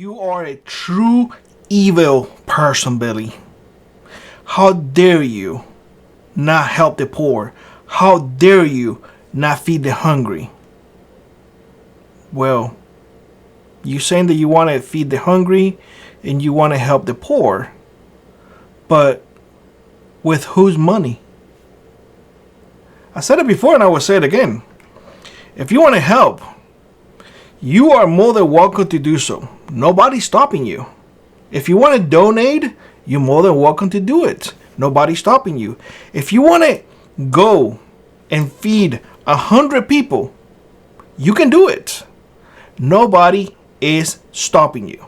You are a true evil person, Billy. How dare you not help the poor? How dare you not feed the hungry? Well, you saying that you want to feed the hungry and you want to help the poor, but with whose money? I said it before and I will say it again. If you want to help, you are more than welcome to do so. Nobody's stopping you. If you want to donate, you're more than welcome to do it. Nobody's stopping you. If you want to go and feed 100 people, you can do it. Nobody is stopping you.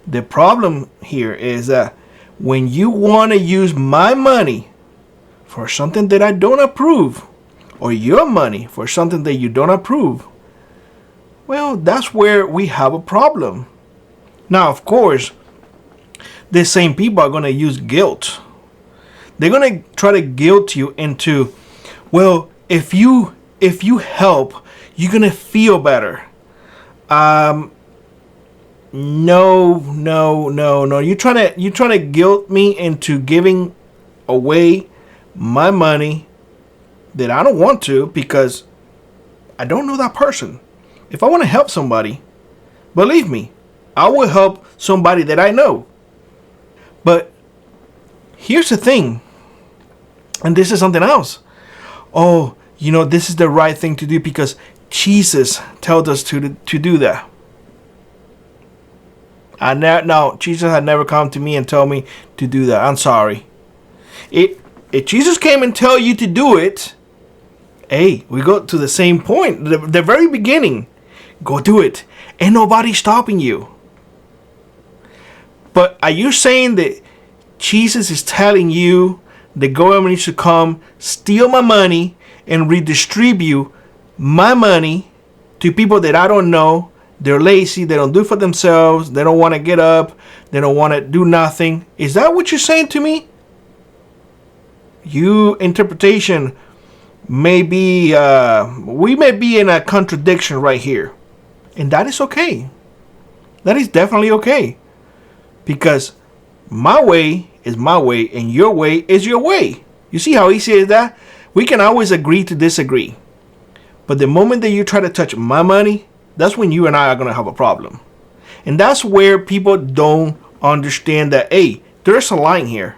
The problem here is that when you want to use my money for something that I don't approve, or your money for something that you don't approve, well, that's where we have a problem. Now, of course, the same people are going to use guilt. They're going to try to guilt you into, well, if you help, you're going to feel better. No. You're trying to guilt me into giving away my money that I don't want to because I don't know that person. If I want to help somebody, believe me, I will help somebody that I know. But here's the thing, and this is something else. Oh, this is the right thing to do because Jesus tells us to do that. No, Jesus had never come to me and told me to do that. I'm sorry. If Jesus came and tell you to do it, hey, we go to the same point, the very beginning. Go do it. Ain't nobody stopping you. But are you saying that Jesus is telling you the government needs to come steal my money and redistribute my money to people that I don't know? They're lazy. They don't do it for themselves. They don't want to get up. They don't want to do nothing. Is that what you're saying to me? Your interpretation may be, we may be in a contradiction right here. And that is okay. That is definitely okay. Because my way is my way and your way is your way. You see how easy is that? We can always agree to disagree. But the moment that you try to touch my money, that's when you and I are going to have a problem. And that's where people don't understand that, hey, there's a line here.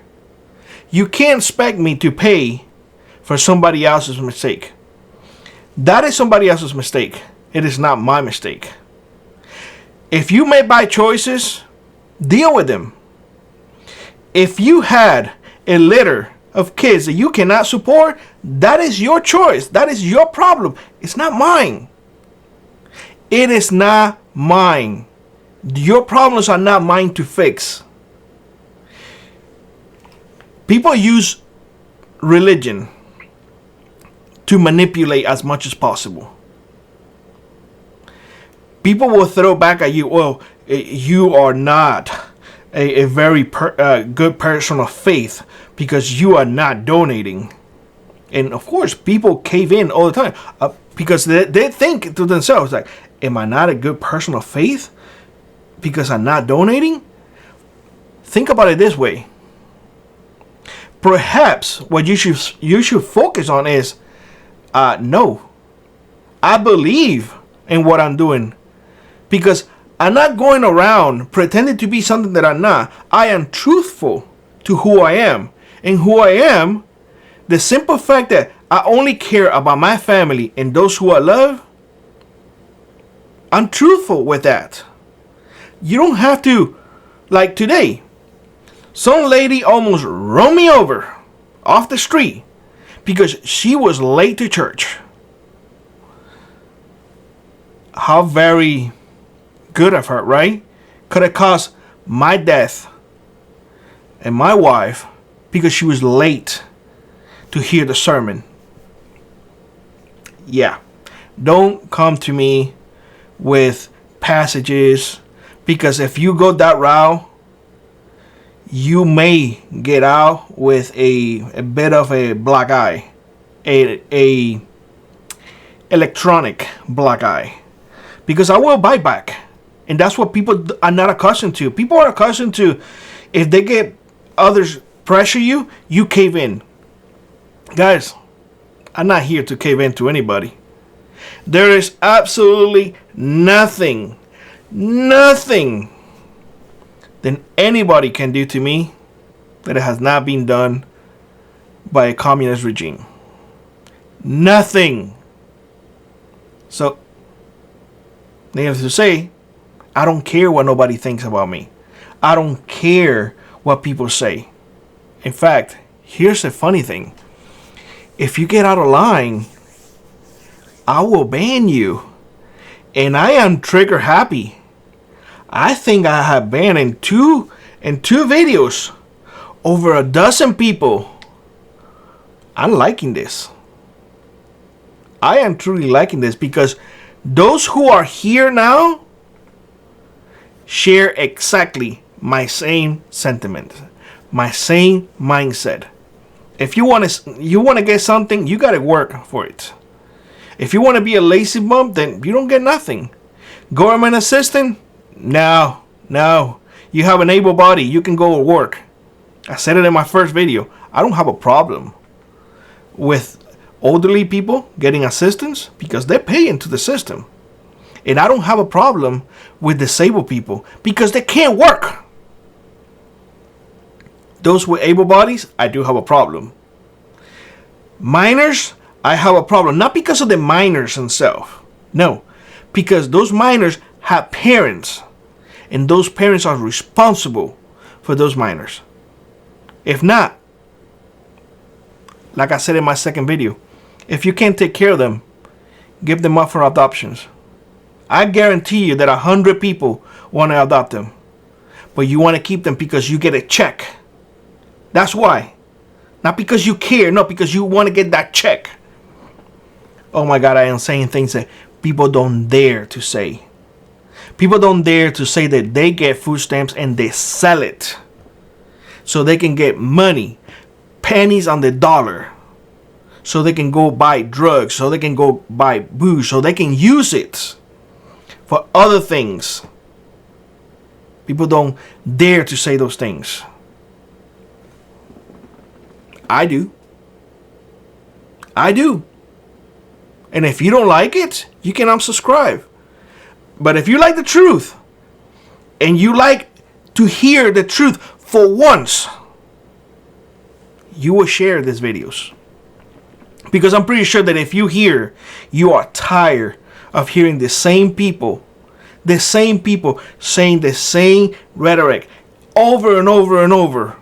You can't expect me to pay for somebody else's mistake. That is somebody else's mistake. It is not my mistake. If you made bad choices, deal with them. If you had a litter of kids that you cannot support, that is your choice. That is your problem. It's not mine. It is not mine. Your problems are not mine to fix. People use religion to manipulate as much as possible. People will throw back at you, well, you are not a very good person of faith because you are not donating. And of course, people cave in all the time because they think to themselves, like, am I not a good person of faith because I'm not donating? Think about it this way. Perhaps what you should focus on is, no, I believe in what I'm doing. Because I'm not going around pretending to be something that I'm not. I am truthful to who I am. And who I am, the simple fact that I only care about my family and those who I love, I'm truthful with that. You don't have to, like today, some lady almost run me over off the street because she was late to church. How very good of her, right? Could have caused my death and my wife because she was late to hear the sermon. Yeah. Don't come to me with passages because if you go that route, you may get out with a bit of a black eye, a electronic black eye, because I will bite back. And that's what people are not accustomed to. People are accustomed to, if they get others pressure you, you cave in. Guys, I'm not here to cave in to anybody. There is absolutely nothing that anybody can do to me that has not been done by a communist regime. Nothing. So, needless to say, I don't care what nobody thinks about me. I don't care what people say. In fact, here's the funny thing. If you get out of line, I will ban you. And I am trigger happy. I think I have banned in two videos over a dozen people. I'm liking this. I am truly liking this because those who are here now share exactly my same sentiment, my same mindset. If you want to get something, you got to work for it. If you want to be a lazy bum, then you don't get nothing. Government assistant? No. You have an able body. You can go work. I said it in my first video. I don't have a problem with elderly people getting assistance because they pay into the system. And I don't have a problem with disabled people because they can't work. Those with able bodies, I do have a problem. Minors, I have a problem. Not because of the minors themselves. No. Because those minors have parents. And those parents are responsible for those minors. If not, like I said in my second video, if you can't take care of them, give them up for adoptions. I guarantee you that 100 people want to adopt them. But you want to keep them because you get a check. That's why. Not because you care. No, because you want to get that check. Oh my God, I am saying things that people don't dare to say. People don't dare to say that they get food stamps and they sell it. So they can get money. Pennies on the dollar. So they can go buy drugs. So they can go buy booze. So they can use it for other things. People don't dare to say those things. I do. And if you don't like it, you can unsubscribe. But if you like the truth, and you like to hear the truth for once, you will share these videos. Because I'm pretty sure that if you are tired of hearing the same people saying the same rhetoric over and over and over.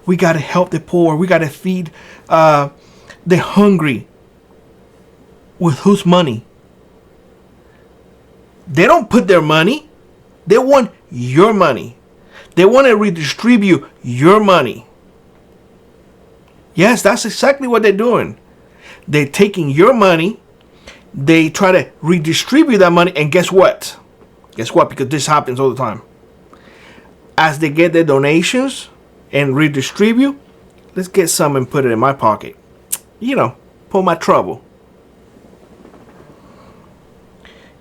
We got to help the poor. We got to feed the hungry. With whose money? They don't put their money. They want your money. They want to redistribute your money. Yes, that's exactly what they're doing. They're taking your money. They try to redistribute that money. And guess what? Because this happens all the time. As they get their donations and redistribute, let's get some and put it in my pocket. Pull my trouble.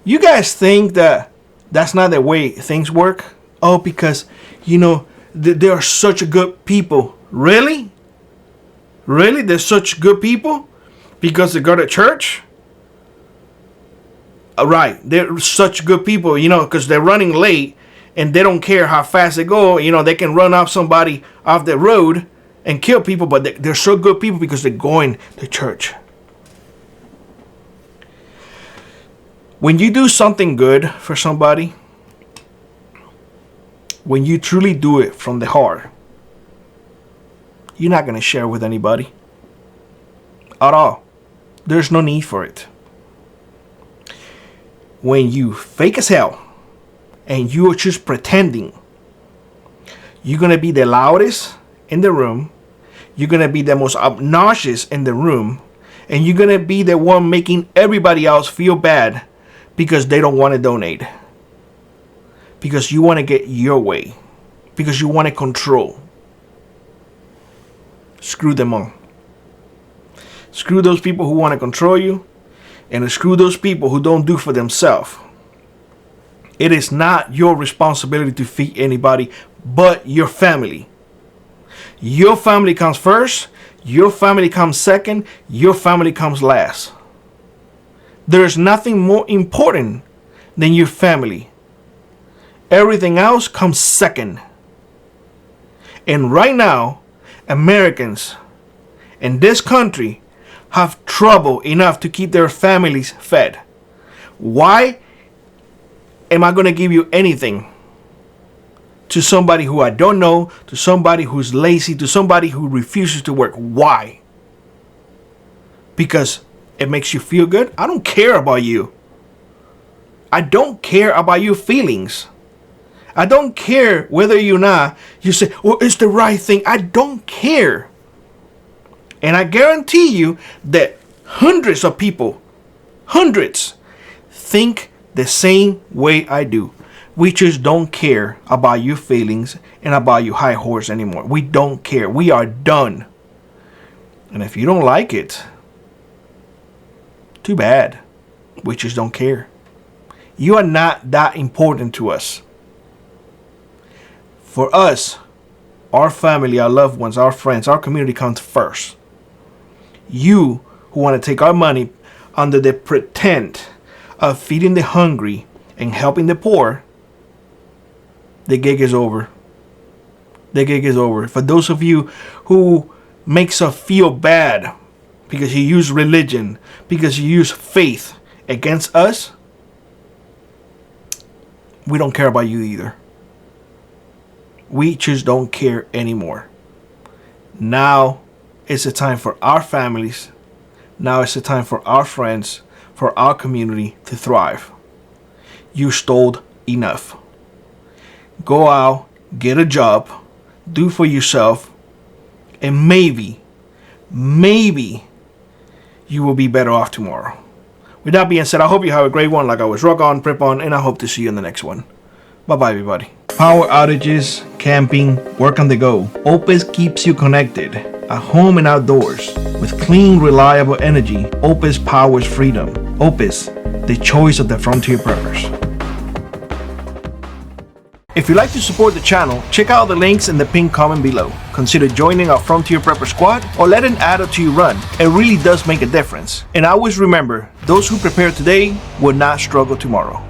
You guys think that that's not the way things work? Oh, because, they are such good people. Really? Really? They're such good people? Because they go to church? Right. They're such good people, because they're running late and they don't care how fast they go. They can run off somebody off the road and kill people, but they're so good people because they're going to church. When you do something good for somebody, when you truly do it from the heart, you're not going to share with anybody at all. There's no need for it. When you fake as hell and you are just pretending, you're going to be the loudest in the room. You're going to be the most obnoxious in the room. And you're going to be the one making everybody else feel bad because they don't want to donate. Because you want to get your way. Because you want to control. Screw them all. Screw those people who want to control you. And screw those people who don't do for themselves. It is not your responsibility to feed anybody but your family. Your family comes first. Your family comes second. Your family comes last. There is nothing more important than your family. Everything else comes second. And right now, Americans in this country have trouble enough to keep their families fed. Why am I going to give you anything to somebody who I don't know, to somebody who's lazy, to somebody who refuses to work? Why? Because it makes you feel good? I don't care about you. I don't care about your feelings. I don't care whether or not you say, well, it's the right thing. I don't care. And I guarantee you that hundreds of people, hundreds, think the same way I do. We just don't care about your feelings and about your high horse anymore. We don't care. We are done. And if you don't like it, too bad. We just don't care. You are not that important to us. For us, our family, our loved ones, our friends, our community comes first. You who want to take our money under the pretense of feeding the hungry and helping the poor, the gig is over. The gig is over. For those of you who makes us feel bad because you use religion, because you use faith against us, we don't care about you either. We just don't care anymore. Now it's the time for our families. Now it's the time for our friends, for our community to thrive. You stole enough. Go out, get a job, do for yourself, and maybe you will be better off tomorrow. With that being said, I hope you have a great one. Like always, rock on, prep on, and I hope to see you in the next one. Bye-bye, everybody. Power outages, camping, work on the go. Opus keeps you connected at home and outdoors. With clean, reliable energy, Opus powers freedom. Opus, the choice of the frontier preppers. If you'd like to support the channel, check out the links in the pinned comment below. Consider joining our Frontier Prepper Squad or let an adder to your run. It really does make a difference. And always remember, those who prepare today will not struggle tomorrow.